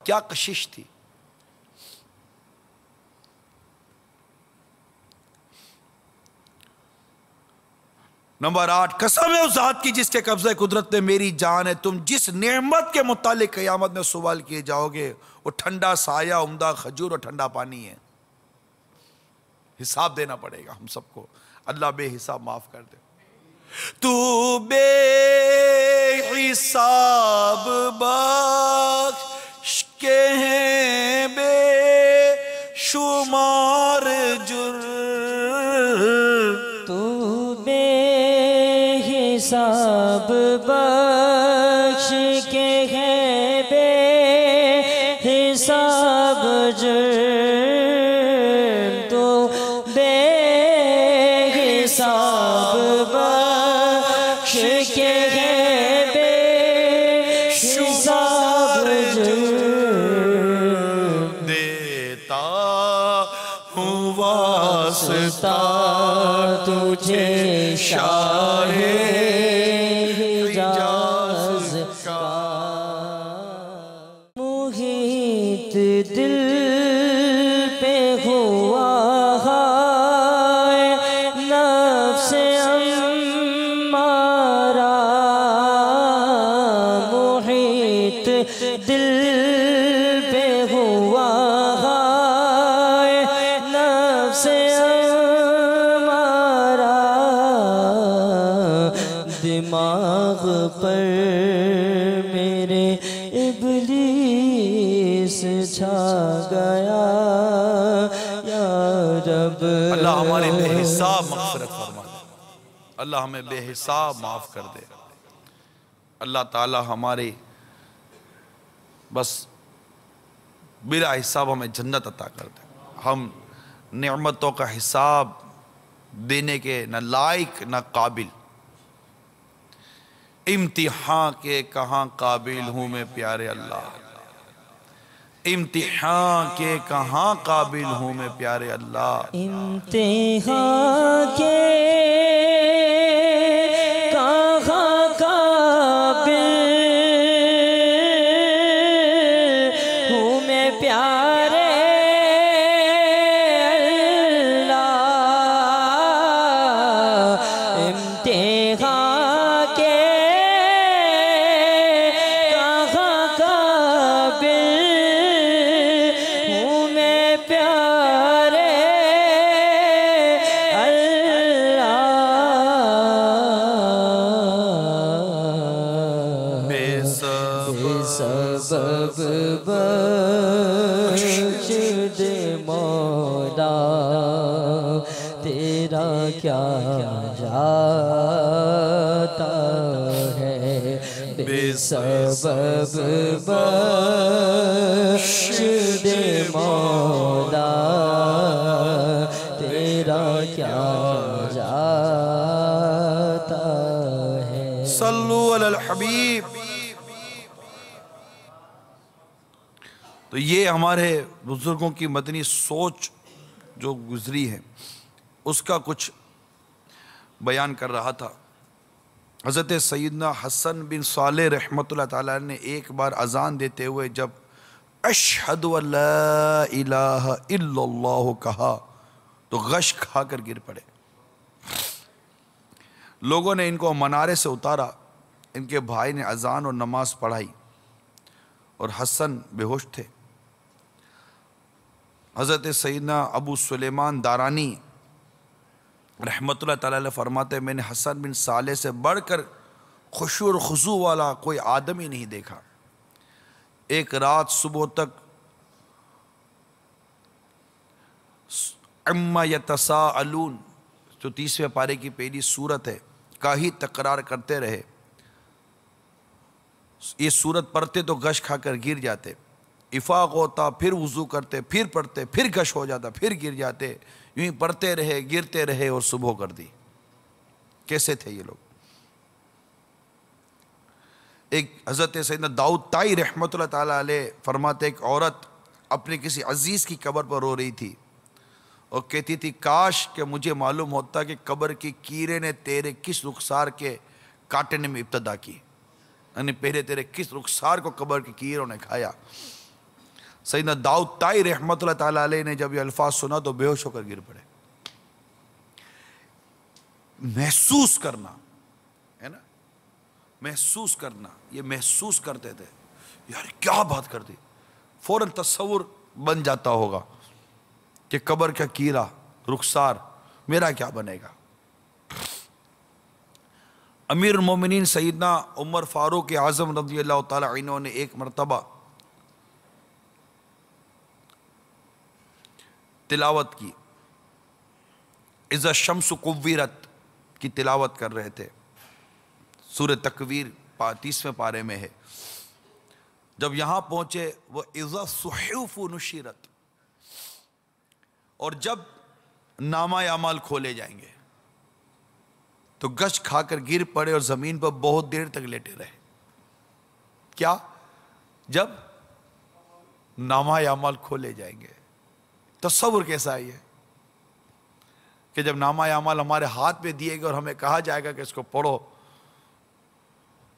کیا کشش تھی. نمبر 8، قسم ہے اس ذات کی جس کے قبضہ قدرت میں میری جان ہے، تم جس نعمت کے متعلق قیامت میں سوال کیے جاؤ گے وہ ٹھنڈا سایہ، عمدہ کھجور اور ٹھنڈا پانی ہے. حساب دینا پڑے گا ہم سب کو. اللہ بے حساب معاف کر دے. تو بے حساب بخش کے ہیں بے شمار جرم، تو بے حساب بخش کے ہے بے حساب جرم، تو بے حساب بخش کے ہے بے حساب جرم. دیتا ہوں واسطہ تجھے شاہ حجاز کا. محیط دل پہ ہوا ہے نفس امارہ، محیط دل پہ ہوا ہے نفس دماغ پر میرے ابلیس چھا گیا یا رب. اللہ ہمارے بے حساب مغفرت فرما دے. اللہ ہمیں بے حساب معاف کر دے. اللہ تعالی ہمارے بس بلا حساب ہمیں جنت عطا کر دے. ہم نعمتوں کا حساب دینے کے نہ لائق نہ قابل. امتحان کے کہاں قابل ہوں میں پیارے اللہ، امتحان کے کہاں قابل ہوں میں پیارے اللہ. امتحان کے کہاں قابل ہوں میں پیارے اللہ. امتحان کے سبب بخش دے مولا، تیرا کیا جاتا ہے. بے سبب بخش دے مولا، تیرا کیا جاتا ہے. صلو علی الحبیب. تو یہ ہمارے بزرگوں کی مدنی سوچ جو گزری ہے اس کا کچھ بیان کر رہا تھا. حضرت سیدنا حسن بن صالح رحمۃ اللہ تعالیٰ نے ایک بار اذان دیتے ہوئے جب اشہد ان لا الہ الا اللہ کہا تو غش کھا کر گر پڑے. لوگوں نے ان کو منارے سے اتارا. ان کے بھائی نے اذان اور نماز پڑھائی اور حسن بے ہوش تھے. حضرت سیدنا ابو سلیمان دارانی رحمۃ اللہ تعالیٰ علیہ فرماتے ہیں میں نے حسن بن صالح سے بڑھ کر خشوع اور خضوع والا کوئی آدمی نہیں دیکھا. ایک رات صبح تک عما یتساءلون جو 30ویں پارے کی پہلی سورت ہے کا ہی تکرار کرتے رہے. یہ سورت پڑھتے تو غش کھا کر گر جاتے، افاق ہوتا پھر وضو کرتے پھر پڑھتے پھر غش ہو جاتا پھر گر جاتے، یوں ہی پڑھتے رہے گرتے رہے اور صبح کر دی. کیسے تھے یہ لوگ؟ ایک حضرت سیدنا داؤد طائی رحمۃ اللہ تعالیٰ علیہ فرماتے ایک عورت اپنے کسی عزیز کی قبر پر رو رہی تھی اور کہتی تھی کاش کہ مجھے معلوم ہوتا کہ قبر کی کیڑے نے تیرے کس رخسار کے کاٹنے میں ابتدا کی، یعنی پہلے تیرے کس رخسار کو قبر کی کیڑوں نے کھایا. سیدنا داؤد طائی رحمت اللہ تعالیٰ علیہ نے جب یہ الفاظ سنا تو بے ہوش ہو کر گر پڑے. محسوس کرنا ہے نا, محسوس کرنا, یہ محسوس کرتے تھے یار کیا بات کر دی. فوراً تصور بن جاتا ہوگا کہ قبر کا کیڑا رخسار میرا کیا بنے گا. امیر المومنین سیدنا عمر فاروق اعظم رضی اللہ تعالی عنہ نے ایک مرتبہ تلاوت کی, اذا الشمس کورت کی تلاوت کر رہے تھے. سورہ تکویر 30ویں پارے میں ہے. جب یہاں پہنچے وہ اذا الصحف نشرت, اور جب نامہ اعمال کھولے جائیں گے تو گش کھا کر گر پڑے اور زمین پر بہت دیر تک لیٹے رہے. کیا؟ جب نامہ اعمال کھولے جائیں گے. تصور کیسا ہے کہ جب نامہ اعمال ہمارے ہاتھ میں دیے گے اور ہمیں کہا جائے گا کہ اس کو پڑھو,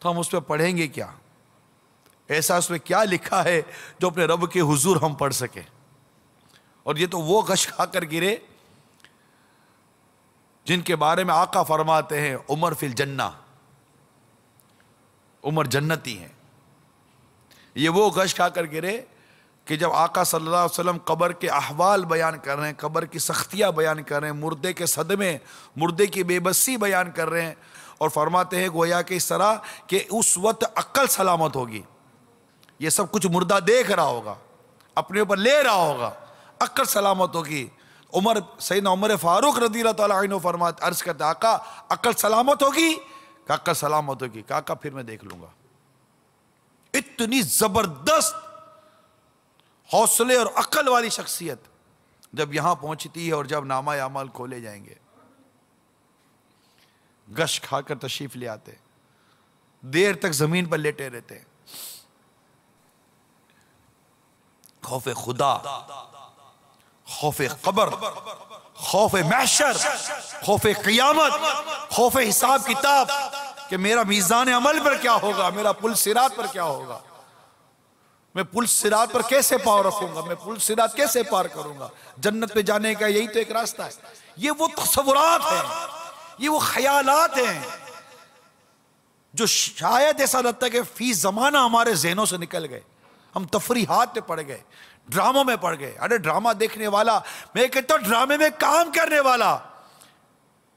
تو ہم اس پہ پڑھیں گے کیا؟ ایسا اس میں کیا لکھا ہے جو اپنے رب کے حضور ہم پڑھ سکیں؟ اور یہ تو وہ غش کھا کر گرے جن کے بارے میں آقا فرماتے ہیں عمر فی الجنہ, عمر جنتی ہیں. یہ وہ غش کھا کر گرے کہ جب آقا صلی اللہ علیہ وسلم قبر کے احوال بیان کر رہے ہیں, قبر کی سختیاں بیان کر رہے ہیں, مردے کے صدمے, مردے کی بے بسی بیان کر رہے ہیں, اور فرماتے ہیں گویا کہ اس طرح کہ اس وقت عقل سلامت ہوگی. یہ سب کچھ مردہ دیکھ رہا ہوگا, اپنے اوپر لے رہا ہوگا, عقل سلامت ہوگی. سیدنا عمر فاروق رضی اللہ تعالیٰ عنہ فرماتے, عرض کرتے آقا عقل سلامت ہوگی؟ کہ عقل سلامت ہوگی. کہ آقا پھر میں دیکھ لوں گا. اتنی زبردست حوصلے اور عقل والی شخصیت جب یہاں پہنچتی ہے, اور جب نامہ اعمال کھولے جائیں گے گش کھا کر تشریف لے آتے, دیر تک زمین پر لیٹے رہتے. خوف خدا, خوف قبر, خوف محشر, خوف قیامت, خوف حساب کتاب کہ میرا میزان عمل پر کیا ہوگا, میرا پل صراط پر کیا ہوگا, میں پل صراط پر کیسے پاؤں رکھوں گا, میں پل صراط کیسے پار کروں گا. جنت پہ جانے کا یہی تو ایک راستہ ہے. یہ وہ تصورات ہیں, یہ وہ خیالات ہیں جو شاید ایسا لگتا ہے کہ فی زمانہ ہمارے ذہنوں سے نکل گئے. ہم تفریحات پہ پڑ گئے, ڈراموں میں پڑ گئے. ارے ڈرامہ دیکھنے والا, میں کہتا ہوں ڈرامے میں کام کرنے والا,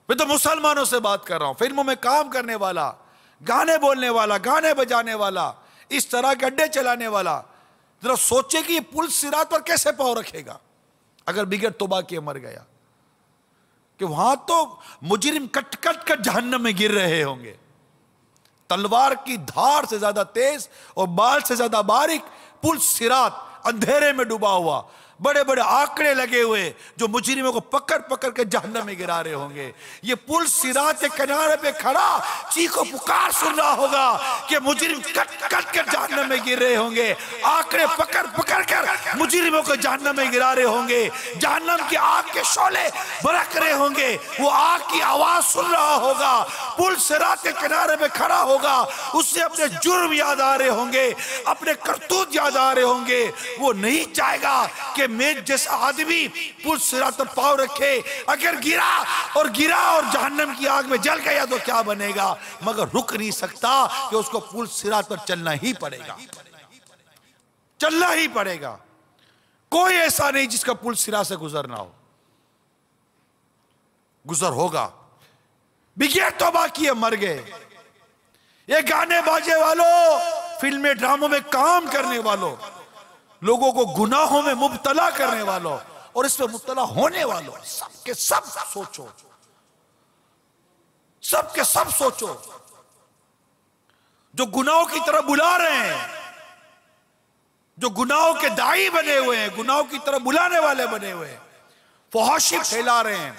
میں تو مسلمانوں سے بات کر رہا ہوں, فلموں میں کام کرنے والا, گانے بولنے والا, گانے بجانے والا, اس طرح کے اڈے چلانے والا, ذرا سوچے کہ یہ پل صراط پر کیسے پاؤں رکھے گا اگر بغیر توبہ کیے مر گیا. کہ وہاں تو مجرم کٹ کٹ کر جہنم میں گر رہے ہوں گے, تلوار کی دھار سے زیادہ تیز اور بال سے زیادہ باریک پل صراط اندھیرے میں ڈوبا ہوا, بڑے بڑے آکڑے لگے ہوئے جو مجرموں کو پکڑ پکڑ کے جہنم میں گرا رہے ہوں گے. یہ پل صراط کے کنارے پہ کھڑا چیخ و پکار سن رہا ہوگا کہ مجرم کٹ کٹ کر جہنم میں گر رہے ہوں گے, آکڑے پکڑ پکڑ کر مجرموں کو جہنم میں گرا رہے ہوں گے, جہنم کی آگ کے شعلے برق رہے ہوں گے, وہ آگ کی آواز سن رہا ہوگا, پل صراط کے کنارے پہ کھڑا ہوگا, اسے اپنے جرم یاد آ رہے ہوں گے, اپنے کرتوت یاد آ رہے ہوں گے. وہ نہیں چاہے گا کہ میں جیسا آدمی پل صراط پر پاؤں رکھے, اگر گرا اور جہنم کی آگ میں جل گیا تو کیا بنے گا, مگر رک نہیں سکتا کہ اس کو پل صراط پر چلنا ہی پڑے گا, چلنا ہی پڑے گا. کوئی ایسا نہیں جس کا پل صراط سے گزرنا ہو, گزر ہوگا. بغیر توبہ کیے مر گئے. یہ گانے باجے والوں, فلمیں ڈراموں میں کام کرنے والوں, لوگوں کو گناہوں میں مبتلا کرنے والوں اور اس میں مبتلا ہونے والوں, سب کے سب سوچو, سب کے سب سوچو, جو گناہوں کی طرف بلا رہے ہیں, جو گناہوں کے داعی بنے ہوئے ہیں, گناہوں کی طرف بلانے والے بنے ہوئے ہیں, فحاشی پھیلا رہے ہیں,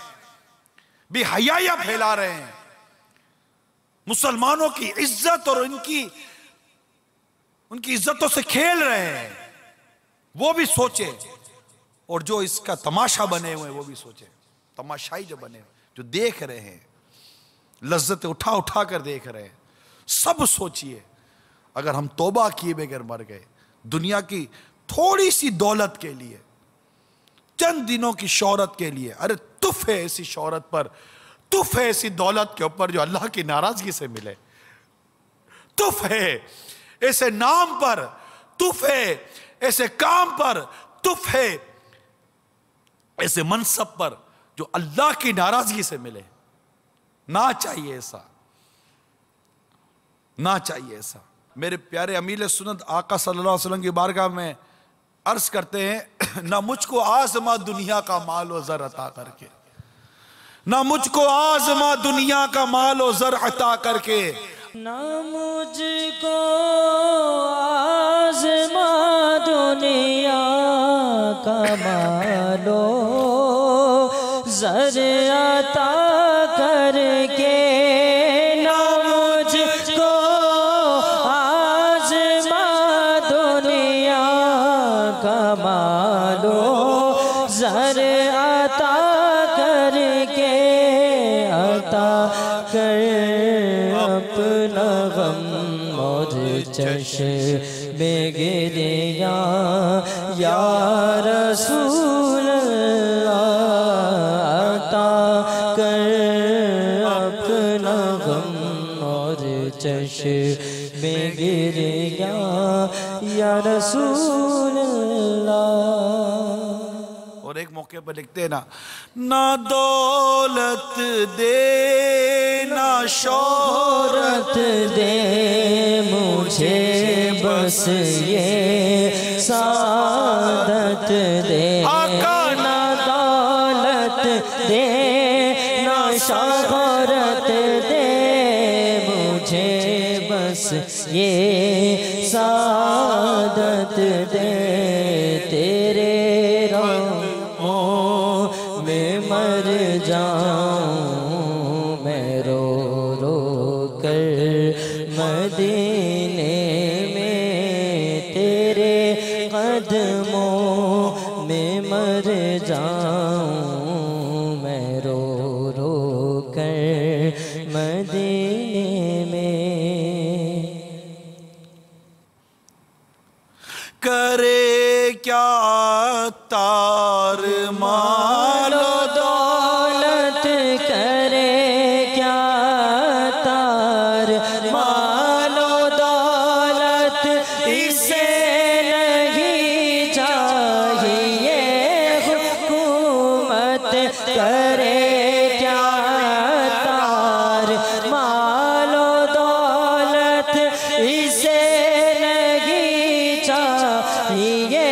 بے حیائی پھیلا رہے ہیں, مسلمانوں کی عزت اور ان کی عزتوں سے کھیل رہے ہیں, وہ بھی سوچے. اور جو اس کا تماشا بنے ہوئے وہ بھی سوچے, تماشائی جو بنے ہوئے, جو دیکھ رہے ہیں, لذت اٹھا اٹھا کر دیکھ رہے ہیں, سب سوچئے. اگر ہم توبہ کیے بغیر مر گئے, دنیا کی تھوڑی سی دولت کے لیے، چند دنوں کی شہرت کے لیے، ارے تف ہے ایسی شہرت پر، تف ہے ایسی دولت کے اوپر جو اللہ کی ناراضگی سے ملے، تف ہے ایسے نام پر، تف ہے ایسے کام پر، تف ہے ایسے منصب پر جو اللہ کی ناراضگی سے ملے. نہ چاہیے ایسا، نہ چاہیے ایسا. میرے پیارے امیل سنت آقا صلی اللہ علیہ وسلم کی بارگاہ میں عرض کرتے ہیں، نہ مجھ کو آزما دنیا کا مال و زر عطا کر کے، نہ مجھ کو آزما دنیا کا مال و زر عطا کر کے، نہ مجھ کو آزما دنیا کا مال و زر عطا کر کے، نہ مجھ کو آزما دنیا کا مال و زر عطا کر کے، عطا کر اپنا غم اور چشم گریاں یا رسول اللہ، عطا کر اپنا غم اور چشم گریاں یا رسول اللہ. اور ایک موقع پر لکھتے ہیں نا، نہ دولت دے نہ شہرت دے مجھے بس یہ سعادت دے، نہ دولت دے نہ شہرت دے مجھے بس یہ سعادت دے، تیرے میں مر جاؤں میں رو رو کر مدینے میں، تیرے قدموں میں مر جاؤں میں رو رو کر مدینے میں. کرے کیا تار مال و دولت، کرے کیا تار مال و دولت، اسے نہیں چاہیے حکومت، کرے کیا تار مال و دولت، اسے نہیں چاہیے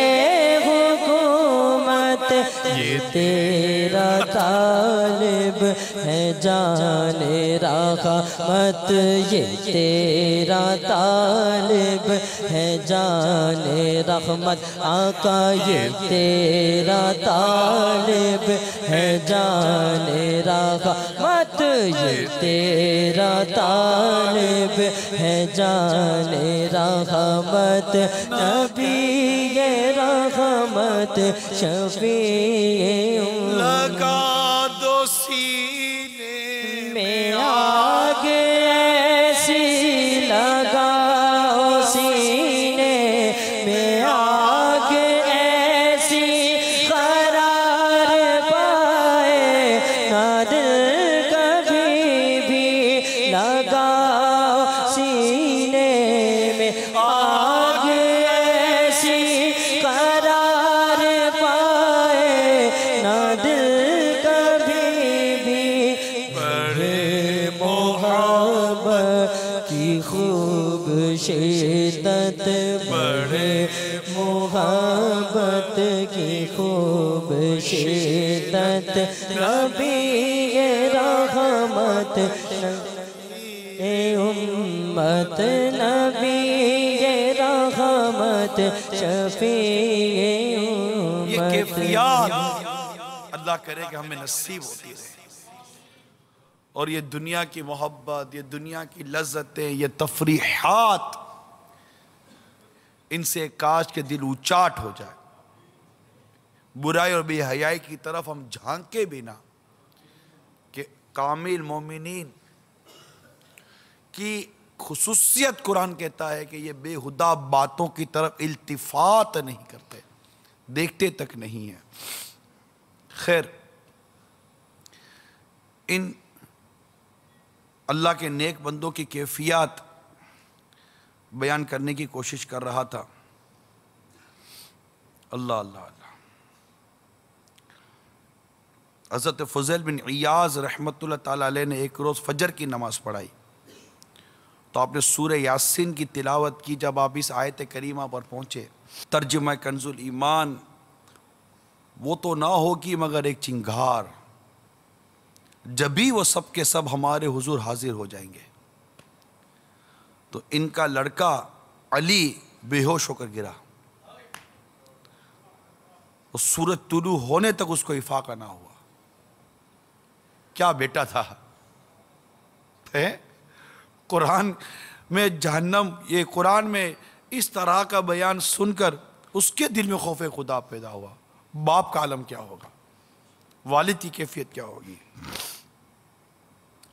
حکومت. یہ تیرا طالب ہے جان رحمت، یہ تیرا طالب ہے جان رحمت، آقا یہ تیرا طالب ہے جان رحمت، یہ تیرا طالب ہے جان رحمت، نبی رحمت شفیع لگا دو سینے میں آگ ایسی لگاؤ، سینے میں آگ ایسی قرار پائے، نہ دل کبھی بھی لگاؤ، سینے میں آگ ایسی قرار پائے، نہ دل کبھی بھی. بڑے محبت کی خوب شدت، بڑے محبت کی خوب شدت، نبی رحمت امت، نبی رحمت شفیع یہ امت. کیفیات اللہ کرے کہ ہمیں نصیب ہوتی رہے، اور یہ دنیا کی محبت، یہ دنیا کی لذتیں، یہ تفریحات، ان سے کاش کے دل اچاٹ ہو جائے، برائی اور بے حیائی کی طرف ہم جھانکے بھی نہ، کہ کامل مومنین کی خصوصیت قرآن کہتا ہے کہ یہ بے ہدہ باتوں کی طرف التفات نہیں کرتے، دیکھتے تک نہیں ہیں۔ خیر، ان اللہ کے نیک بندوں کی کیفیات بیان کرنے کی کوشش کر رہا تھا۔ اللہ اللہ اللہ۔ حضرت فضیل بن عیاض رحمۃ اللہ تعالیٰ علیہ نے ایک روز فجر کی نماز پڑھائی تو آپ نے سورہ یاسین کی تلاوت کی۔ جب آپ اس آیت کریمہ پر پہنچے، ترجمہ کنز الایمان، وہ تو نہ ہوگی مگر ایک چنگھار، جبھی وہ سب کے سب ہمارے حضور حاضر ہو جائیں گے۔ تو ان کا لڑکا علی بے ہوش ہو کر گرا، اس سورج طلوع ہونے تک اس کو افاقہ نہ ہوا۔ کیا بیٹا تھا! قرآن میں جہنم، یہ قرآن میں اس طرح کا بیان سن کر اس کے دل میں خوف خدا پیدا ہوا۔ باپ کا عالم کیا ہوگا، والد کی کیفیت کیا ہوگی۔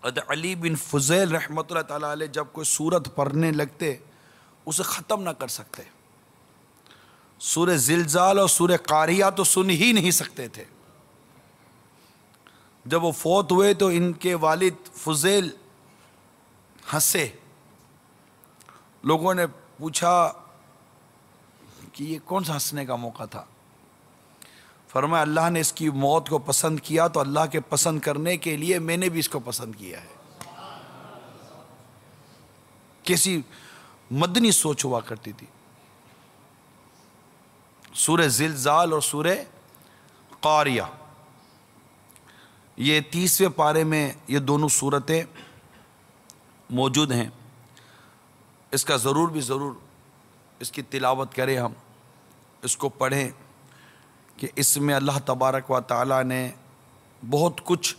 حضرت علی بن فضیل رحمۃ اللہ تعالیٰ علیہ جب کوئی سورت پڑھنے لگتے اسے ختم نہ کر سکتے۔ سورہ زلزال اور سورہ قاریہ تو سن ہی نہیں سکتے تھے۔ جب وہ فوت ہوئے تو ان کے والد فضیل ہنسے۔ لوگوں نے پوچھا کہ یہ کون سا ہنسنے کا موقع تھا؟ فرمایا اللہ نے اس کی موت کو پسند کیا تو اللہ کے پسند کرنے کے لیے میں نے بھی اس کو پسند کیا ہے۔ کیسی مدنی سوچ ہوا کرتی تھی۔ سورہ زلزال اور سورہ قاریہ، یہ 30ویں پارے میں یہ دونوں سورتیں موجود ہیں۔ اس کا ضرور بھی ضرور اس کی تلاوت کریں، ہم اس کو پڑھیں کہ اس میں اللہ تبارک و تعالیٰ نے بہت کچھ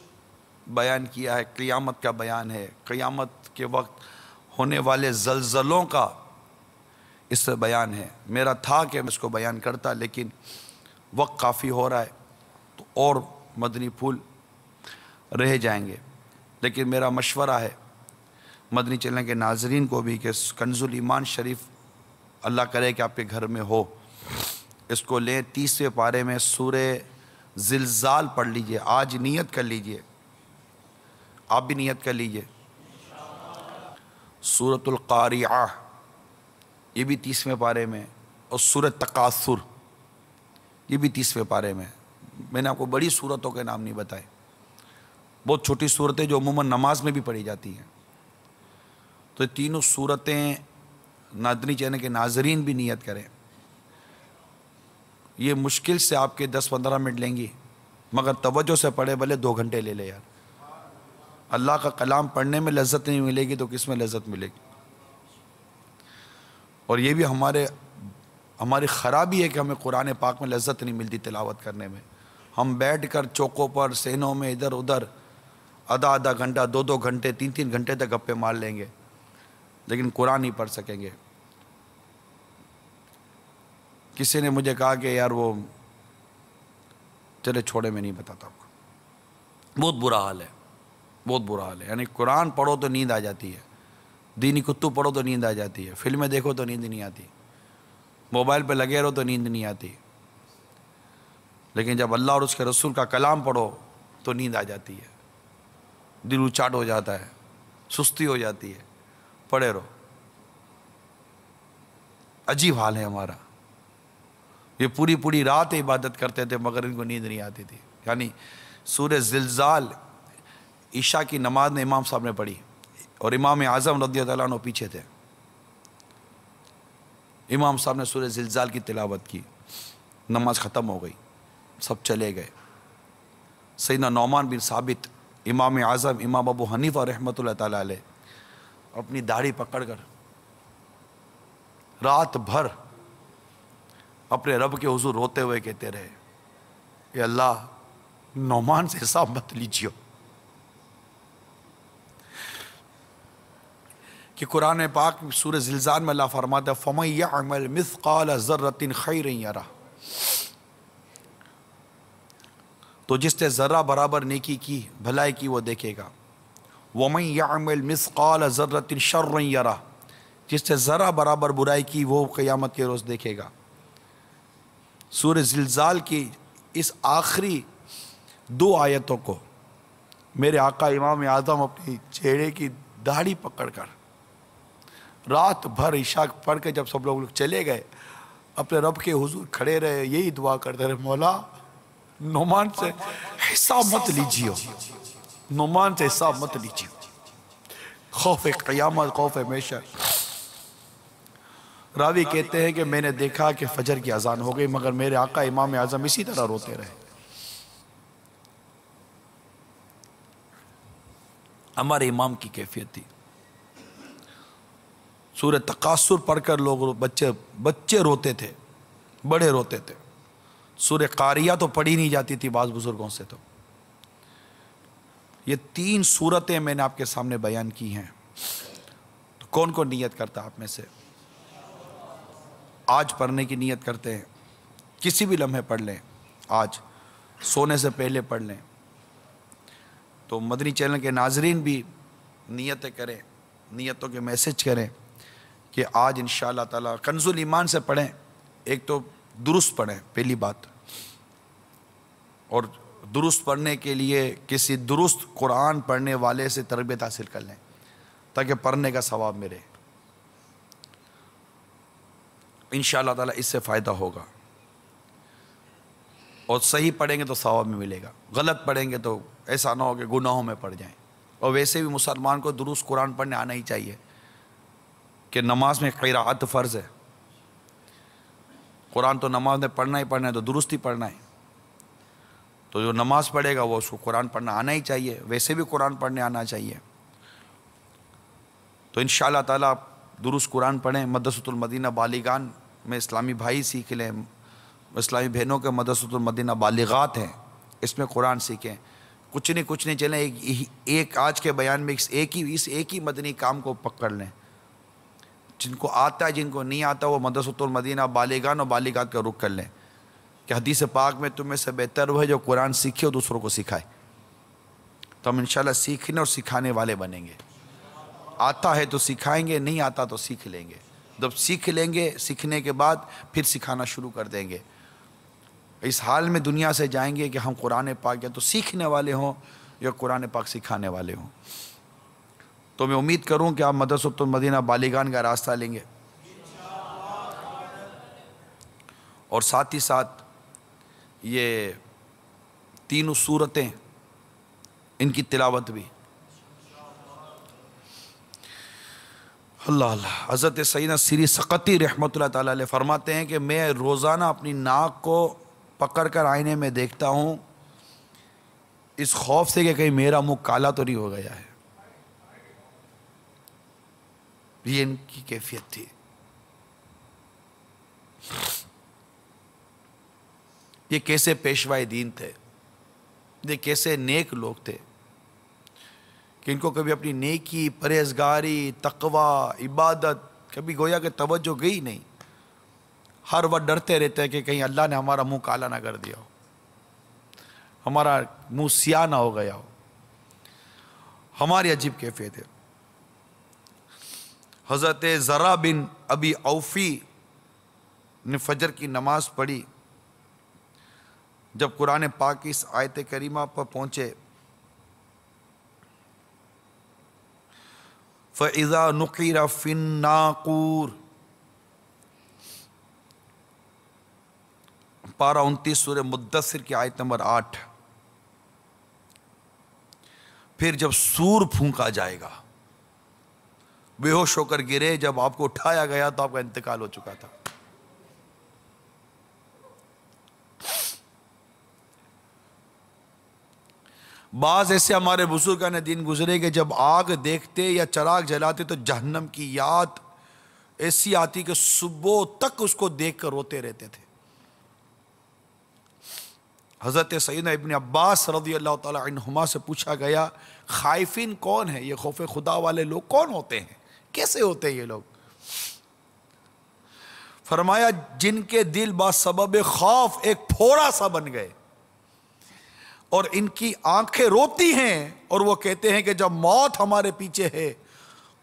بیان کیا ہے۔ قیامت کا بیان ہے، قیامت کے وقت ہونے والے زلزلوں کا اس سے بیان ہے۔ میرا تھا کہ میں اس کو بیان کرتا، لیکن وقت کافی ہو رہا ہے تو اور مدنی پھول رہ جائیں گے۔ لیکن میرا مشورہ ہے مدنی چینل کے ناظرین کو بھی کہ کنز الایمان شریف اللہ کرے کہ آپ کے گھر میں ہو، اس کو لیں۔ 30ویں پارے میں سورہ زلزال پڑھ لیجئے۔ آج نیت کر لیجئے، آپ بھی نیت کر لیجئے۔ سورۃ القاریعہ یہ بھی 30ویں پارے میں، اور سورۃ تکاثر یہ بھی 30ویں پارے میں۔ میں نے آپ کو بڑی سورتوں کے نام نہیں بتائے، بہت چھوٹی صورتیں جو عموماً نماز میں بھی پڑھی جاتی ہیں۔ تو یہ تینوں صورتیں مدنی چینل کے ناظرین بھی نیت کریں۔ یہ مشکل سے آپ کے 10-15 منٹ لیں گی، مگر توجہ سے پڑھے، بھلے 2 گھنٹے لے لے یار۔ اللہ کا کلام پڑھنے میں لذت نہیں ملے گی تو کس میں لذت ملے گی؟ اور یہ بھی ہماری خرابی ہے کہ ہمیں قرآن پاک میں لذت نہیں ملتی تلاوت کرنے میں۔ ہم بیٹھ کر چوکوں پر، سینوں میں، ادھر ادھر آدھا گھنٹہ، 2 گھنٹے، 3 گھنٹے تک گپے مار لیں گے، لیکن قرآن نہیں پڑھ سکیں گے۔ کسی نے مجھے کہا کہ یار وہ چلے چھوڑے، میں نہیں بتاتا آپ کو۔ بہت برا حال ہے، بہت برا حال ہے۔ یعنی قرآن پڑھو تو نیند آ جاتی ہے، دینی کتب پڑھو تو نیند آ جاتی ہے، فلمیں دیکھو تو نیند نہیں آتی، موبائل پہ لگے رہو تو نیند نہیں آتی، لیکن جب اللہ اور اس کے رسول کا کلام پڑھو تو نیند آ جاتی ہے، دل اچاٹ ہو جاتا ہے، سستی ہو جاتی ہے۔ پڑھے رہو۔ عجیب حال ہے ہمارا۔ یہ پوری رات عبادت کرتے تھے مگر ان کو نیند نہیں آتی تھی۔ یعنی سورہ زلزال عشاء کی نماز نے امام صاحب نے پڑھی اور امام اعظم رضی اللہ عنہ پیچھے تھے۔ امام صاحب نے سورہ زلزال کی تلاوت کی، نماز ختم ہو گئی، سب چلے گئے۔ سیدنا نعمان بن ثابت، امام اعظم امام ابو حنیفہ رحمۃ اللہ تعالیٰ علیہ، اپنی داڑھی پکڑ کر رات بھر اپنے رب کے حضور روتے ہوئے کہتے رہے کہ اللہ نعمان سے حساب مت لیجیو، کہ قرآن پاک سورہ زلزال میں اللہ فرماتا ہے فَمَن يَعْمَلْ مِثْقَالَ ذَرَّةٍ خَيْرًا يَرَهُ، تو جس نے ذرہ برابر نیکی کی، بھلائی کی، وہ دیکھے گا، وَمَن يَعْمِلْ مِثْقَالَ ذَرَّةٍ شَرًّا يَرَهُ، جس نے ذرہ برابر برائی کی وہ قیامت کے روز دیکھے گا۔ سورہ زلزال کی اس آخری 2 آیتوں کو میرے آقا امام اعظم اپنی چہرے کی داڑھی پکڑ کر رات بھر عشاء پڑھ کے جب سب لوگ چلے گئے اپنے رب کے حضور کھڑے رہے، یہی دعا کرتے رہے، مولا نعمان سے حساب مت لیجیے، نعمان سے حساب مت لیجیے، خوف قیامت، خوف محشر۔ راوی کہتے ہیں کہ میں نے دیکھا کہ فجر کی اذان ہو گئی مگر میرے آقا امام اعظم اسی طرح روتے رہے۔ ہمارے امام کی کیفیت تھی، سورہ تکاثر پڑھ کر لوگ بچے روتے تھے، بڑے روتے تھے۔ سورہ قاریہ تو پڑھی نہیں جاتی تھی بعض بزرگوں سے۔ تو یہ 3 سورتیں میں نے آپ کے سامنے بیان کی ہیں، تو کون کون نیت کرتا آپ میں سے؟ آج پڑھنے کی نیت کرتے ہیں، کسی بھی لمحے پڑھ لیں، آج سونے سے پہلے پڑھ لیں۔ تو مدنی چینل کے ناظرین بھی نیتیں کریں، نیتوں کے میسج کریں کہ آج انشاءاللہ تعالی کنز الایمان سے پڑھیں۔ ایک تو درست پڑھیں، پہلی بات، اور درست پڑھنے کے لیے کسی درست قرآن پڑھنے والے سے تربیت حاصل کر لیں تاکہ پڑھنے کا ثواب ملے۔ انشاءاللہ تعالی اس سے فائدہ ہوگا، اور صحیح پڑھیں گے تو ثواب میں ملے گا، غلط پڑھیں گے تو ایسا نہ ہو کہ گناہوں میں پڑ جائیں۔ اور ویسے بھی مسلمان کو درست قرآن پڑھنے آنا ہی چاہیے کہ نماز میں قراءت فرض ہے، قرآن تو نماز میں پڑھنا ہی پڑھنا ہے، تو درست ہی پڑھنا ہے۔ تو جو نماز پڑھے گا وہ اس کو قرآن پڑھنا آنا ہی چاہیے، ویسے بھی قرآن پڑھنے آنا چاہیے۔ تو انشاءاللہ تعالیٰ درست قرآن پڑھیں۔ مدرسۃ المدینہ بالیغان میں اسلامی بھائی سیکھ لیں، اسلامی بہنوں کے مدرسۃ المدینہ بالغات ہیں، اس میں قرآن سیکھیں۔ کچھ نہیں چلیں، ایک آج کے بیان میں اس ایک ہی مدنی کام کو پکڑ لیں۔ جن کو آتا ہے، جن کو نہیں آتا، وہ مدرسۃ المدینہ بالیغان اور بالیغات کا رخ کر لیں کہ حدیث پاک میں تم میں سے بہتر وہ ہے جو قرآن سیکھے اور دوسروں کو سکھائے۔ تو ہم انشاءاللہ سیکھنے اور سکھانے والے بنیں گے۔ آتا ہے تو سکھائیں گے، نہیں آتا تو سیکھ لیں گے۔ جب سیکھ لیں گے، سیکھنے کے بعد پھر سکھانا شروع کر دیں گے۔ اس حال میں دنیا سے جائیں گے کہ ہم قرآن پاک یا تو سیکھنے والے ہوں یا قرآن پاک سکھانے والے ہوں۔ تو میں امید کروں کہ آپ مدرسۃ المدینہ بالیغان کا راستہ لیں گے، اور ساتھ ہی ساتھ یہ 3 سورتیں ان کی تلاوت بھی۔ اللہ اللہ۔ حضرت سیدنا سری سقطی رحمۃ اللہ تعالیٰ علیہ فرماتے ہیں کہ میں روزانہ اپنی ناک کو پکڑ کر آئینے میں دیکھتا ہوں اس خوف سے کہ کہیں میرا منہ کالا تو نہیں ہو گیا ہے۔ یہ ان کی کیفیت تھی۔ یہ کیسے پیشوائے دین تھے، یہ کیسے نیک لوگ تھے کہ ان کو کبھی اپنی نیکی، پرہیزگاری، تقوی، عبادت کبھی گویا کہ توجہ گئی نہیں۔ ہر وقت ڈرتے رہتے ہیں کہ کہیں اللہ نے ہمارا منہ کالا نہ کر دیا ہو، ہمارا منہ سیاہ نہ ہو گیا ہو۔ ہماری عجیب کیفیت ہے۔ حضرت زرع بن ابی اوفی نے فجر کی نماز پڑھی، جب قرآن پاک کی اس آیت کریمہ پر پہنچے فَإِذَا نُقِرَ فِي النَّاقُورِ، پارہ 29 سورہ مدثر کی آیت نمبر 8۔ پھر جب سور پھونکا جائے گا، بے ہوش ہو کر گرے، جب آپ کو اٹھایا گیا تو آپ کا انتقال ہو چکا تھا۔ بعض ایسے ہمارے بزرگان دین گزرے کہ جب آگ دیکھتے یا چراغ جلاتے تو جہنم کی یاد ایسی آتی کہ صبح تک اس کو دیکھ کر روتے رہتے تھے۔ حضرت سیدنا ابن عباس رضی اللہ تعالی عنہما سے پوچھا گیا خائفین کون ہیں، یہ خوف خدا والے لوگ کون ہوتے ہیں، کیسے ہوتے ہیں یہ لوگ؟ فرمایا جن کے دل با سبب خوف ایک پھوڑا سا بن گئے اور ان کی آنکھیں روتی ہیں اور وہ کہتے ہیں کہ جب موت ہمارے پیچھے ہے،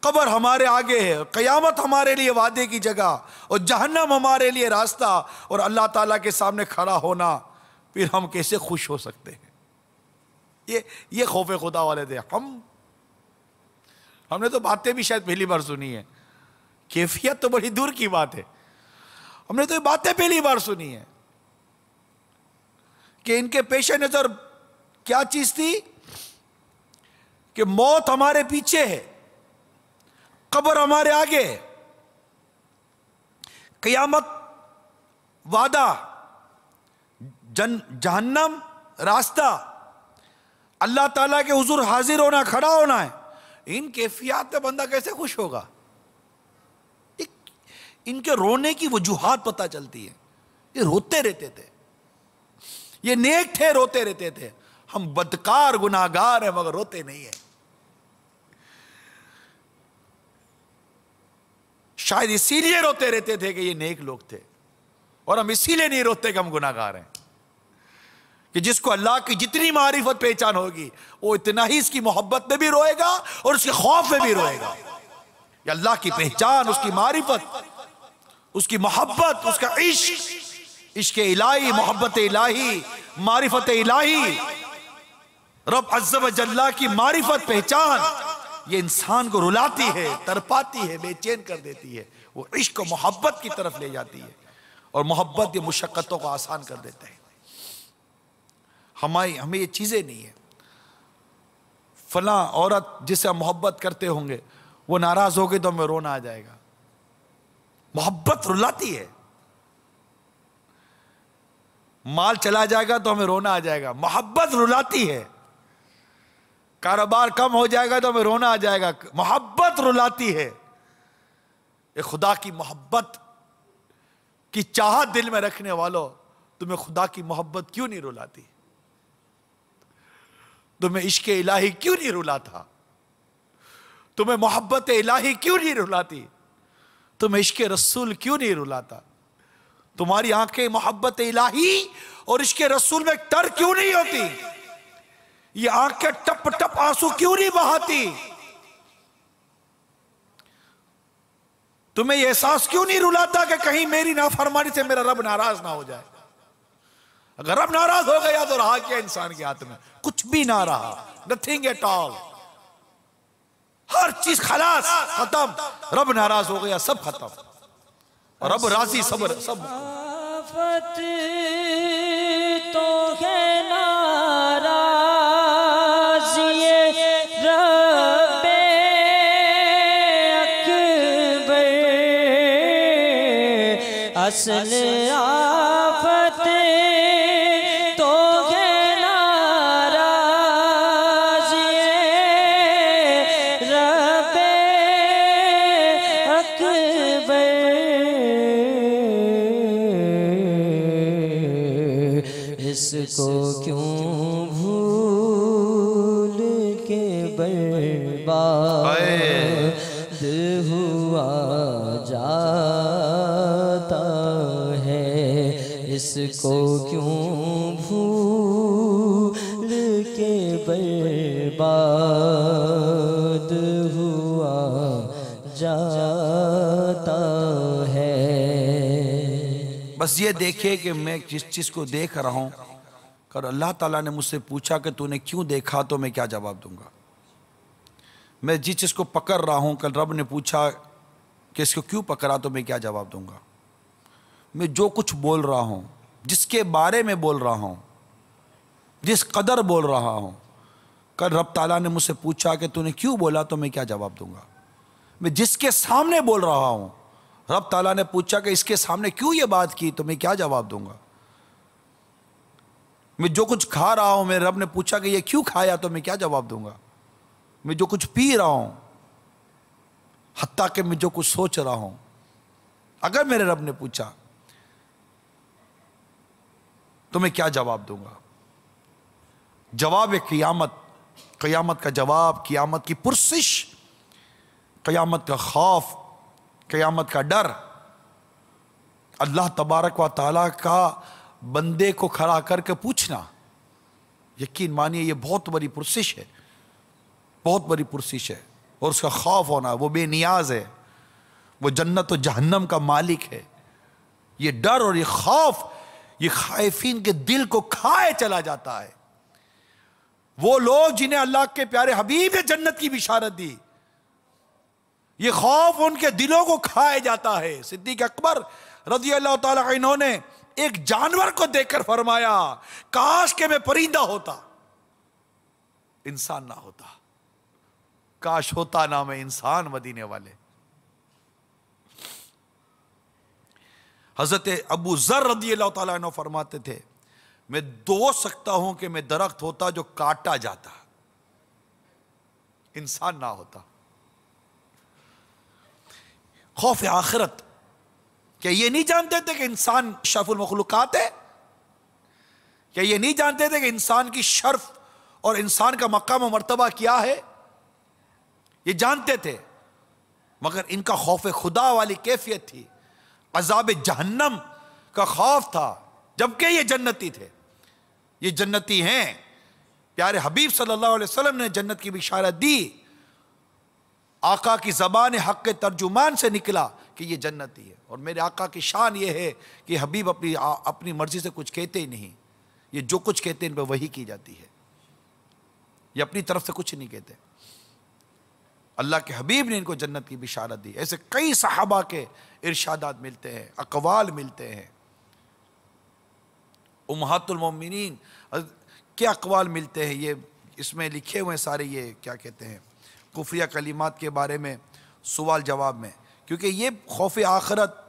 قبر ہمارے آگے ہے، قیامت ہمارے لیے وعدے کی جگہ اور جہنم ہمارے لیے راستہ اور اللہ تعالیٰ کے سامنے کھڑا ہونا، پھر ہم کیسے خوش ہو سکتے ہیں؟ یہ خوف خدا والے تھے۔ ہم نے تو باتیں بھی شاید پہلی بار سنی ہے، کیفیت تو بڑی دور کی بات ہے، ہم نے تو یہ باتیں پہلی بار سنی ہے کہ ان کے پیش نظر کیا چیز تھی کہ موت ہمارے پیچھے ہے، قبر ہمارے آگے ہے، قیامت وعدہ، جہنم راستہ، اللہ تعالیٰ کے حضور حاضر ہونا، کھڑا ہونا ہے۔ ان کیفیات میں بندہ کیسے خوش ہوگا؟ ان کے رونے کی وجوہات پتہ چلتی ہے، یہ روتے رہتے تھے، یہ نیک تھے، روتے رہتے تھے۔ ہم بدکار گناہگار ہیں مگر روتے نہیں ہیں۔ شاید اسی لیے روتے رہتے تھے کہ یہ نیک لوگ تھے، اور ہم اسی لیے نہیں روتے کہ ہم گناہگار ہیں، کہ جس کو اللہ کی جتنی معرفت پہچان ہوگی وہ اتنا ہی اس کی محبت میں بھی روئے گا اور اس کے خوف میں بھی روئے گا۔ یا اللہ کی پہچان، اس کی معرفت، اس کی محبت، اس کا عشق، عشق الہی، محبت الہی، معرفت الہی، رب عز و جل کی معرفت، پہچان، یہ انسان کو رلاتی ہے، تڑپاتی ہے، بے چین کر دیتی ہے، وہ عشق و محبت کی طرف لے جاتی ہے، اور محبت یہ مشقتوں کو آسان کر دیتا ہے۔ ہمیں یہ چیزیں نہیں ہیں۔ فلاں عورت جس سے ہم محبت کرتے ہوں گے وہ ناراض ہوگی تو ہمیں رونا آ جائے گا۔ محبت رلاتی ہے۔ مال چلا جائے گا تو ہمیں رونا آ جائے گا، محبت رلاتی ہے۔ کاروبار کم ہو جائے گا تو ہمیں رونا آ جائے گا، محبت رلاتی ہے۔ اے خدا کی محبت کی چاہت دل میں رکھنے والوں، تمہیں خدا کی محبت کیوں نہیں رلاتی؟ تمہیں عشق الہی کیوں نہیں رلاتا؟ تمہیں محبت الہی کیوں نہیں رلاتی؟ تمہیں عشق رسول کیوں نہیں رلاتا؟ تمہاری آنکھیں محبت الہی اور عشق رسول میں تر کیوں نہیں ہوتی؟ یہ آنکھیں ٹپ ٹپ آنسو کیوں نہیں بہاتی؟ تمہیں یہ احساس کیوں نہیں رلاتا کہ کہیں میری نافرمانی سے میرا رب ناراض نہ ہو جائے؟ اگر رب ناراض ہو گیا تو رہا کیا انسان کے ہاتھ میں؟ کچھ بھی نہ رہا، nothing at all، ہر چیز خلاص، ختم۔ رب ناراض ہو گیا، سب ختم، اور رب راضی، سب آفت تو ہے ناراض یہ رب اکبر، اصل آفت تو ہے ناراض یہ رب اکبر، اس کو کیوں بھول کے برباد ہوا جاتا ہے، اس کو کیوں بھول کے برباد ہوا جاتا ہے۔ بس یہ دیکھے کہ میں جس چیز کو دیکھ رہا ہوں، اور اللہ تعالیٰ نے مجھ سے پوچھا کہ تو نے کیوں دیکھا تو میں کیا جواب دوں گا؟ میں جس چیز کو پکڑ رہا ہوں، کل رب نے پوچھا کہ اس کو کیوں پکڑا تو میں کیا جواب دوں گا؟ میں جو کچھ بول رہا ہوں، جس کے بارے میں بول رہا ہوں، جس قدر بول رہا ہوں، کل رب تعالیٰ نے مجھ سے پوچھا کہ تو نے کیوں بولا تو میں کیا جواب دوں گا؟ میں جس کے سامنے بول رہا ہوں، رب تعالیٰ نے پوچھا کہ اس کے سامنے کیوں یہ بات کی تو میں کیا جواب دوں گا؟ میں جو کچھ کھا رہا ہوں، میرے رب نے پوچھا کہ یہ کیوں کھایا تو میں کیا جواب دوں گا؟ میں جو کچھ پی رہا ہوں، حتیٰ کہ میں جو کچھ سوچ رہا ہوں، اگر میرے رب نے پوچھا تو میں کیا جواب دوں گا؟ جواب قیامت، قیامت کا جواب، قیامت کی پرسش، قیامت کا خوف، قیامت کا ڈر، اللہ تبارک و تعالیٰ کا بندے کو کھڑا کر کے پوچھنا یقین مانیے یہ بہت بڑی پرسش ہے، بہت بڑی پرسش ہے، اور اس کا خوف ہونا، وہ بے نیاز ہے، وہ جنت و جہنم کا مالک ہے۔ یہ ڈر اور یہ خوف، یہ خائفین کے دل کو کھائے چلا جاتا ہے۔ وہ لوگ جنہیں اللہ کے پیارے حبیب نے جنت کی بشارت دی، یہ خوف ان کے دلوں کو کھائے جاتا ہے۔ صدیق اکبر رضی اللہ تعالی عنہ نے ایک جانور کو دیکھ کر فرمایا، کاش کہ میں پرندہ ہوتا، انسان نہ ہوتا، کاش ہوتا نہ میں انسان مدینے والے۔ حضرت ابو ذر رضی اللہ تعالیٰ عنہ فرماتے تھے، میں دو سکتا ہوں کہ میں درخت ہوتا جو کاٹا جاتا، انسان نہ ہوتا۔ خوف آخرت، کیا یہ نہیں جانتے تھے کہ انسان اشرف المخلوقات ہے؟ کیا یہ نہیں جانتے تھے کہ انسان کی شرف اور انسان کا مقام و مرتبہ کیا ہے؟ یہ جانتے تھے، مگر ان کا خوف خدا والی کیفیت تھی، عذاب جہنم کا خوف تھا، جبکہ یہ جنتی تھے، یہ جنتی ہیں۔ پیارے حبیب صلی اللہ علیہ وسلم نے جنت کی بشارت دی، آقا کی زبان حق کے ترجمان سے نکلا کہ یہ جنتی ہے۔ اور میرے آقا کی شان یہ ہے کہ حبیب اپنی مرضی سے کچھ کہتے ہی نہیں، یہ جو کچھ کہتے ہیں ان پہ وحی کی جاتی ہے، یہ اپنی طرف سے کچھ نہیں کہتے۔ اللہ کے حبیب نے ان کو جنت کی بشارت دی۔ ایسے کئی صحابہ کے ارشادات ملتے ہیں، اقوال ملتے ہیں، امہات المومنین کے اقوال ملتے ہیں، یہ اس میں لکھے ہوئے سارے، یہ کیا کہتے ہیں، کفریہ کلمات کے بارے میں سوال جواب میں، کیونکہ یہ خوف آخرت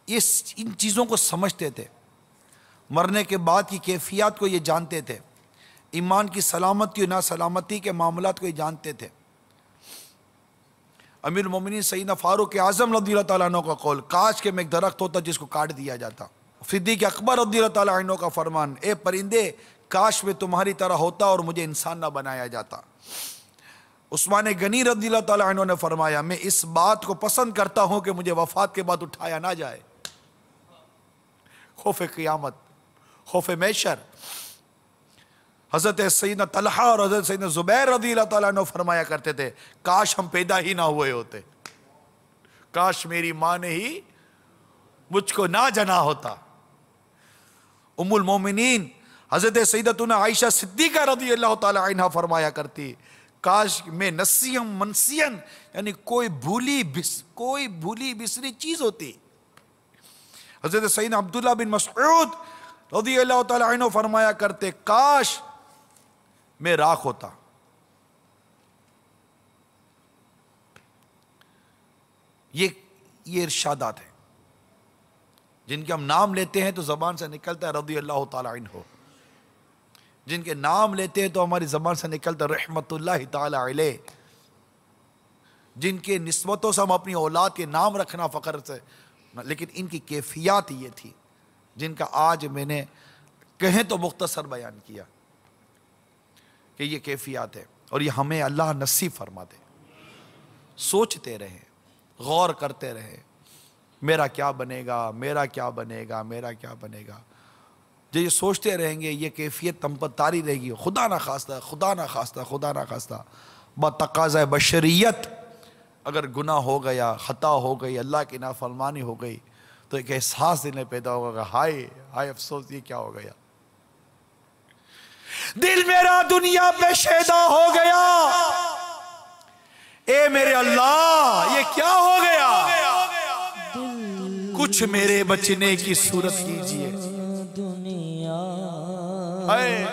ان چیزوں کو سمجھتے تھے، مرنے کے بعد کی کیفیات کو یہ جانتے تھے، ایمان کی سلامتی و ناسلامتی کے معاملات کو یہ جانتے تھے۔ امیر المومنین سیدنا فاروق اعظم رضی اللہ تعالیٰ عنہ کا قول، کاش کہ میں ایک درخت ہوتا جس کو کاٹ دیا جاتا۔ صدیق اکبر رضی اللہ تعالیٰ عنہ کا فرمان، اے پرندے کاش میں تمہاری طرح ہوتا اور مجھے انسان نہ بنایا جاتا۔ عثمان غنی رضی اللہ تعالیٰ عنہ نے فرمایا، میں اس بات کو پسند کرتا ہوں کہ مجھے وفات کے بعد اٹھایا نہ جائے۔ خوف قیامت، خوف محشر۔ حضرت سیدنا طلحہ اور حضرت سیدنا زبیر رضی اللہ تعالیٰ عنہ فرمایا کرتے تھے، کاش ہم پیدا ہی نہ ہوئے ہوتے، کاش میری ماں نے ہی مجھ کو نہ جنا ہوتا۔ ام المومنین حضرت سیدتنا عائشہ صدیقہ رضی اللہ تعالیٰ عنہ فرمایا کرتی، کاش میں نسیم منسین، یعنی کوئی بھولی بسری چیز ہوتی۔ حضرت سیدنا عبداللہ بن مسعود رضی اللہ تعالیٰ عنہ فرمایا کرتے، کاش میں راکھ ہوتا۔ یہ ارشادات ہیں جن کے ہم نام لیتے ہیں تو زبان سے نکلتا ہے رضی اللہ تعالیٰ عنہ، جن کے نام لیتے ہیں تو ہماری زبان سے نکلتا ہے رحمت اللہ تعالیٰ علیہ، جن کے نسبتوں سے ہم اپنی اولاد کے نام رکھنا فخر سے، لیکن ان کی کیفیات یہ تھی جن کا آج میں نے کہیں تو مختصر بیان کیا کہ یہ کیفیات ہے، اور یہ ہمیں اللہ نصیب فرما دے۔ سوچتے رہیں، غور کرتے رہیں، میرا کیا بنے گا، میرا کیا بنے گا، میرا کیا بنے گا۔ جو یہ سوچتے رہیں گے یہ کیفیت ہم پر طاری رہے گی، خدا نہ خواستہ، خدا نہ خواستہ، خدا نہ خواستہ بتقاضۂ بشریت اگر گناہ ہو گیا، خطا ہو گئی، اللہ کی نافرمانی ہو گئی، تو ایک احساس دل میں پیدا ہوگا، ہائے ہائے افسوس، یہ کیا ہو گیا، دل میرا دنیا پہ شیدا ہو گیا، اے میرے اللہ یہ کیا ہو گیا، کچھ میرے بچنے کی صورت کیجئے۔ دنیا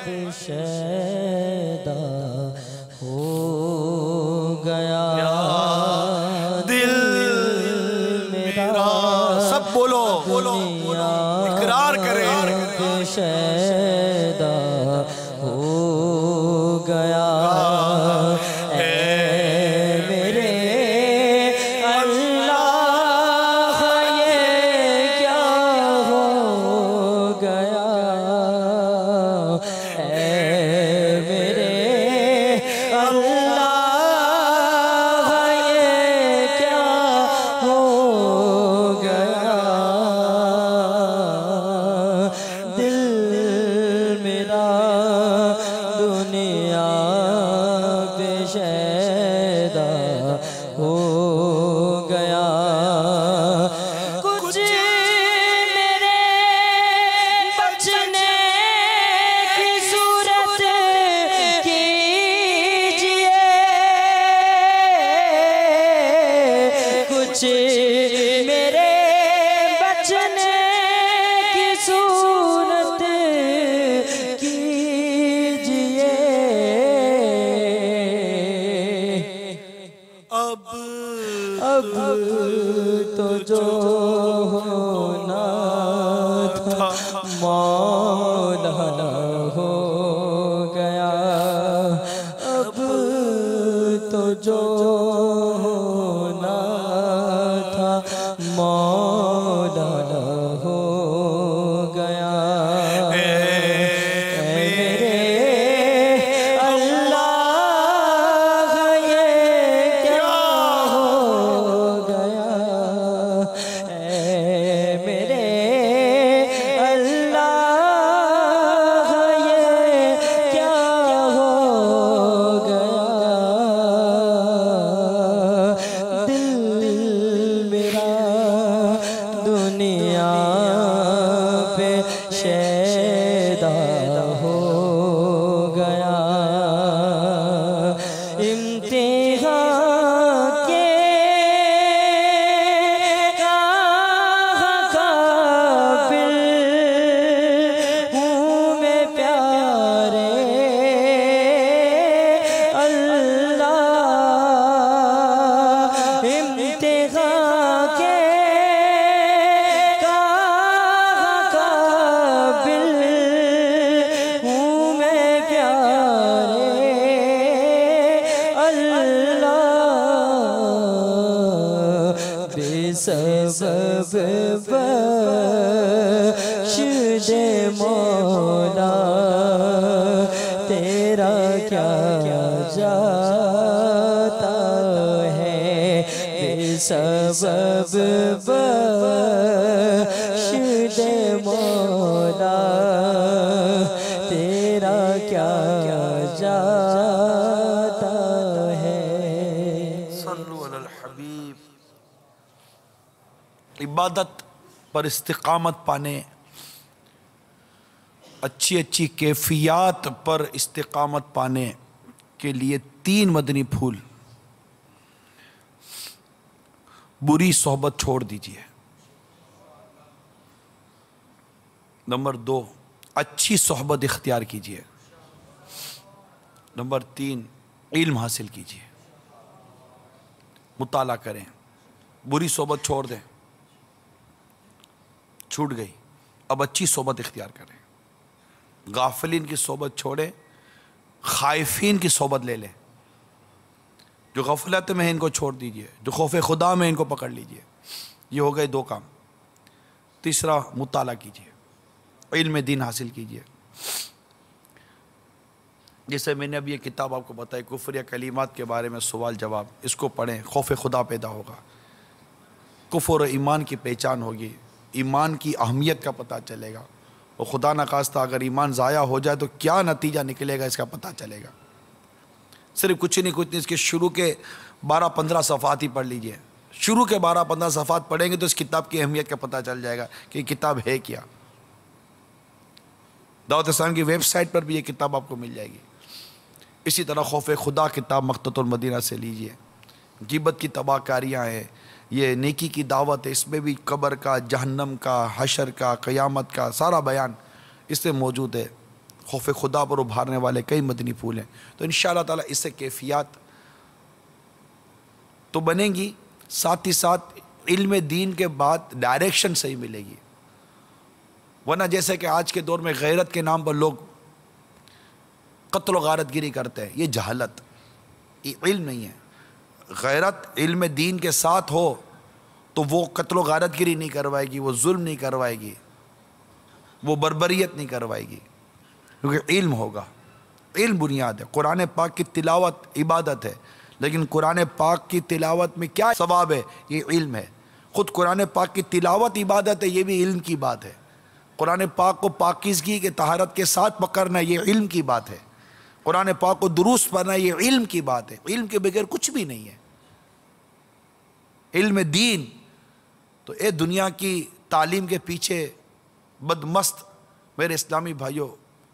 پہ شیدا ہو گیا، دل میرا، سب بولو اقرار کرے، شیدا ہو گیا، اے میرے اللہ یہ کیا ہو گیا، اے میرے اللہ یہ کیا ہو گیا، دل میرا مولانا ہو گیا، اب تو جو ہونا تھا مولانا ہو گیا۔ اے میرے اللہ یہ کیا ہو گیا، اے میرے اللہ یہ کیا ہو گیا، دل میرا دنیا پہ شیدا ہو گیا، امتحان کے قابل ہوں میں پیارے اللہ، امتحان کے قابل ہوں میں پیارے اللہ، بے سبب بخش دے مولا، تیرا کیا جاتا ہے، بے سبب بخش دے مولا، تیرا کیا جاتا ہے۔ صلو علی الحبیب۔ عبادت پر استقامت پانے، اچھی اچھی کیفیات پر استقامت پانے کے لیے 3 مدنی پھول۔ بری صحبت چھوڑ دیجیے۔ نمبر 2، اچھی صحبت اختیار کیجیے۔ نمبر 3، علم حاصل کیجیے، مطالعہ کریں، بری صحبت چھوڑ دیں، چھوٹ گئی، اب اچھی صحبت اختیار کریں، غافلین کی صحبت چھوڑیں، خائفین کی صحبت لے لیں، جو غفلت میں ہیں ان کو چھوڑ دیجئے، جو خوف خدا میں ان کو پکڑ لیجئے۔ یہ ہو گئے 2 کام۔ تیسرا، مطالعہ کیجیے، علم دین حاصل کیجیے۔ جیسے میں نے اب یہ کتاب آپ کو بتائی، کفر یا کلمات کے بارے میں سوال جواب، اس کو پڑھیں، خوف خدا پیدا ہوگا، کفر و ایمان کی پہچان ہوگی، ایمان کی اہمیت کا پتہ چلے گا، اور خدا نخواستہ اگر ایمان ضائع ہو جائے تو کیا نتیجہ نکلے گا اس کا پتہ چلے گا۔ صرف کچھ نہیں اس کے شروع کے 12-15 صفحات ہی پڑھ لیجئے، شروع کے 12-15 صفحات پڑھیں گے تو اس کتاب کی اہمیت کا پتہ چل جائے گا کہ یہ کتاب ہے کیا۔ دعوت اسلام کی ویب سائٹ پر بھی یہ کتاب آپ کو مل جائے گی۔ اسی طرح خوف خدا کتاب مقتۃ المدینہ سے لیجئے۔ غیبت کی تباہ کاریاں ہیں، یہ نیکی کی دعوت ہے، اس میں بھی قبر کا، جہنم کا، حشر کا، قیامت کا سارا بیان اس میں موجود ہے۔ خوف خدا پر ابھارنے والے کئی مدنی پھول ہیں، تو انشاءاللہ تعالیٰ اس سے کیفیات تو بنیں گی، ساتھ ہی ساتھ علم دین کے بعد ڈائریکشن صحیح ملے گی۔ ورنہ جیسے کہ آج کے دور میں غیرت کے نام پر لوگ قتل و غارت گیری کرتے ہیں، یہ جہالت، یہ علم نہیں ہے۔ غیرت علم دین کے ساتھ ہو تو وہ قتل و غارت گیری نہیں کروائے گی، وہ ظلم نہیں کروائے گی، وہ بربریت نہیں کروائے گی، کیونکہ علم ہوگا۔ علم بنیاد ہے۔ قرآن پاک کی تلاوت عبادت ہے، لیکن قرآن پاک کی تلاوت میں کیا ثواب ہے؟ یہ علم ہے۔ خود قرآن پاک کی تلاوت عبادت ہے، یہ بھی علم کی بات ہے۔ قرآن پاک کو پاکیزگی کے طہارت کے ساتھ پکڑنا یہ علم کی بات ہے۔ قرآن پاک کو درست پڑھنا یہ علم کی بات ہے۔ علم کے بغیر کچھ بھی نہیں ہے۔ علم دین تو اے دنیا کی تعلیم کے پیچھے بدمست میرے اسلامی بھائیوں،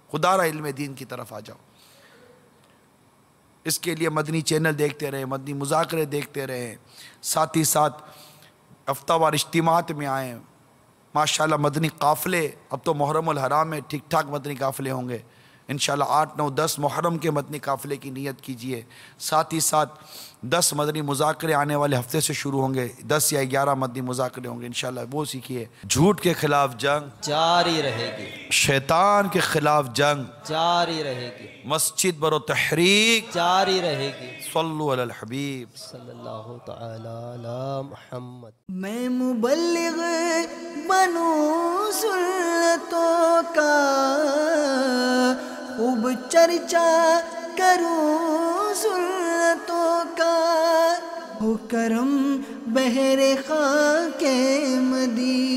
خدا را علم دین کی طرف آ جاؤ۔ اس کے لیے مدنی چینل دیکھتے رہیں، مدنی مذاکرے دیکھتے رہیں، ساتھ ہی ساتھ ہفتہ وار اجتماعات میں آئیں۔ ماشاءاللہ مدنی قافلے، اب تو محرم الحرام میں ٹھیک ٹھاک مدنی قافلے ہوں گے، انشاءاللہ 8 9 10 محرم کے مدنی قافلے کی نیت کیجئے. ساتھ ہی ساتھ 10 مدنی مذاکرے آنے والے ہفتے سے شروع ہوں گے. 10 یا 11 مدنی مذاکرے ہوں گے انشاءاللہ. وہ سیکھیے. جھوٹ کے خلاف جنگ جاری رہے گی، شیطان کے خلاف جنگ جاری رہے گی، مسجد برو تحریک. جاری رہے گی. صلو علی الحبیب. صلی اللہ تعالی علی محمد. میں مبلغ بنوں سنتوں کا، خوب چرچا کروں سنتوں کا، ہو کرم بہر خاک مدینہ